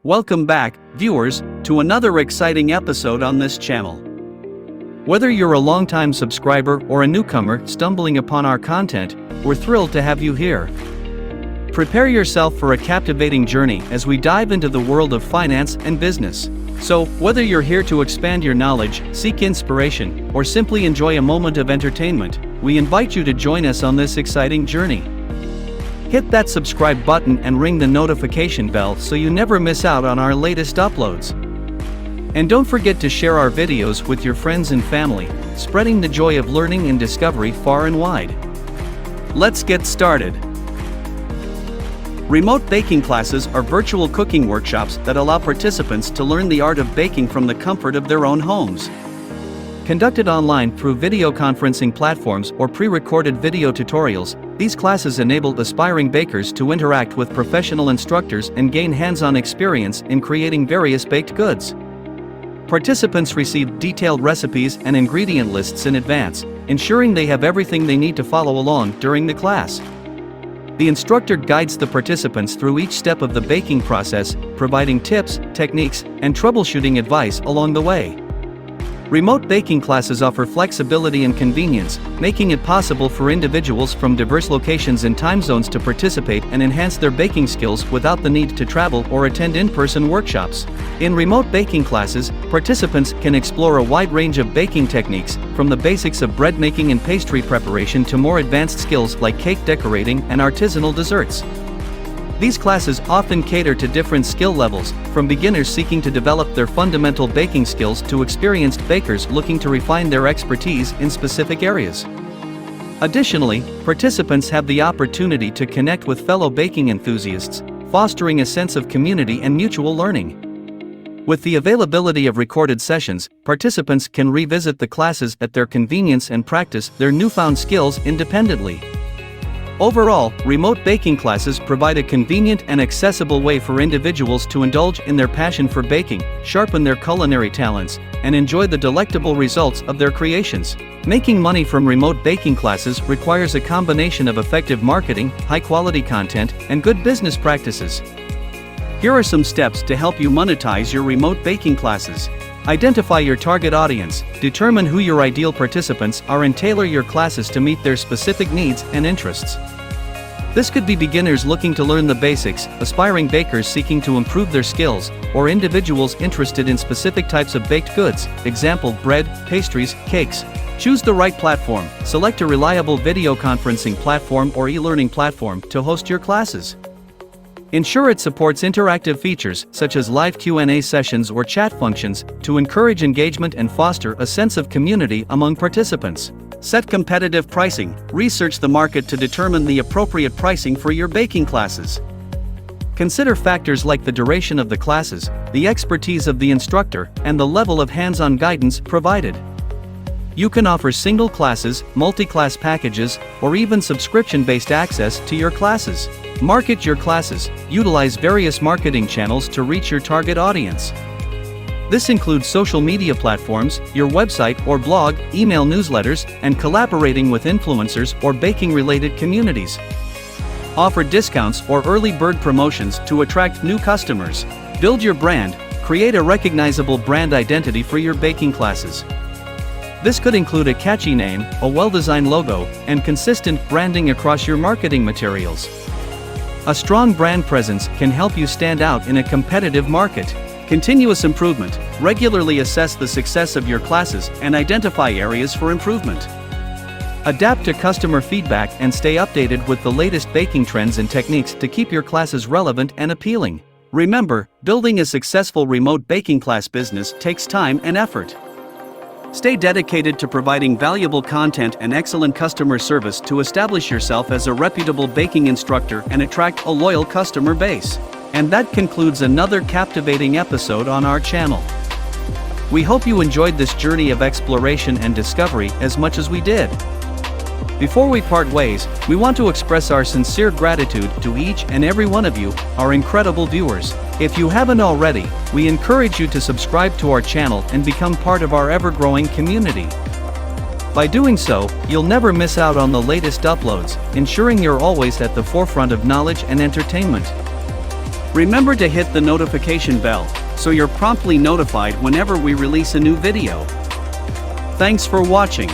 Welcome back, viewers, to another exciting episode on this channel. Whether you're a longtime subscriber or a newcomer stumbling upon our content, we're thrilled to have you here. Prepare yourself for a captivating journey as we dive into the world of finance and business. So, whether you're here to expand your knowledge, seek inspiration, or simply enjoy a moment of entertainment, we invite you to join us on this exciting journey. Hit that subscribe button and ring the notification bell so you never miss out on our latest uploads. And don't forget to share our videos with your friends and family, spreading the joy of learning and discovery far and wide. Let's get started. Remote baking classes are virtual cooking workshops that allow participants to learn the art of baking from the comfort of their own homes. Conducted online through video conferencing platforms or pre-recorded video tutorials, these classes enable aspiring bakers to interact with professional instructors and gain hands-on experience in creating various baked goods. Participants receive detailed recipes and ingredient lists in advance, ensuring they have everything they need to follow along during the class. The instructor guides the participants through each step of the baking process, providing tips, techniques, and troubleshooting advice along the way. Remote baking classes offer flexibility and convenience, making it possible for individuals from diverse locations and time zones to participate and enhance their baking skills without the need to travel or attend in-person workshops. In remote baking classes, participants can explore a wide range of baking techniques, from the basics of bread making and pastry preparation to more advanced skills like cake decorating and artisanal desserts. These classes often cater to different skill levels, from beginners seeking to develop their fundamental baking skills to experienced bakers looking to refine their expertise in specific areas. Additionally, participants have the opportunity to connect with fellow baking enthusiasts, fostering a sense of community and mutual learning. With the availability of recorded sessions, participants can revisit the classes at their convenience and practice their newfound skills independently. Overall, remote baking classes provide a convenient and accessible way for individuals to indulge in their passion for baking, sharpen their culinary talents, and enjoy the delectable results of their creations. Making money from remote baking classes requires a combination of effective marketing, high-quality content, and good business practices. Here are some steps to help you monetize your remote baking classes. Identify your target audience, determine who your ideal participants are, and tailor your classes to meet their specific needs and interests. This could be beginners looking to learn the basics, aspiring bakers seeking to improve their skills, or individuals interested in specific types of baked goods, example bread, pastries, cakes. Choose the right platform. Select a reliable video conferencing platform or e-learning platform to host your classes. Ensure it supports interactive features such as live Q&A sessions or chat functions to encourage engagement and foster a sense of community among participants. Set competitive pricing. Research the market to determine the appropriate pricing for your baking classes. Consider factors like the duration of the classes, the expertise of the instructor, and the level of hands-on guidance provided. You can offer single classes, multi-class packages, or even subscription-based access to your classes. Market your classes. Utilize various marketing channels to reach your target audience. This includes social media platforms, your website or blog, email newsletters, and collaborating with influencers or baking-related communities. Offer discounts or early bird promotions to attract new customers. Build your brand. Create a recognizable brand identity for your baking classes. This could include a catchy name, a well-designed logo, and consistent branding across your marketing materials. A strong brand presence can help you stand out in a competitive market. Continuous improvement. Regularly assess the success of your classes and identify areas for improvement. Adapt to customer feedback and stay updated with the latest baking trends and techniques to keep your classes relevant and appealing. Remember, building a successful remote baking class business takes time and effort. Stay dedicated to providing valuable content and excellent customer service to establish yourself as a reputable baking instructor and attract a loyal customer base. And that concludes another captivating episode on our channel. We hope you enjoyed this journey of exploration and discovery as much as we did. Before we part ways, we want to express our sincere gratitude to each and every one of you, our incredible viewers. If you haven't already, we encourage you to subscribe to our channel and become part of our ever-growing community. By doing so, you'll never miss out on the latest uploads, ensuring you're always at the forefront of knowledge and entertainment. Remember to hit the notification bell, so you're promptly notified whenever we release a new video. Thanks for watching.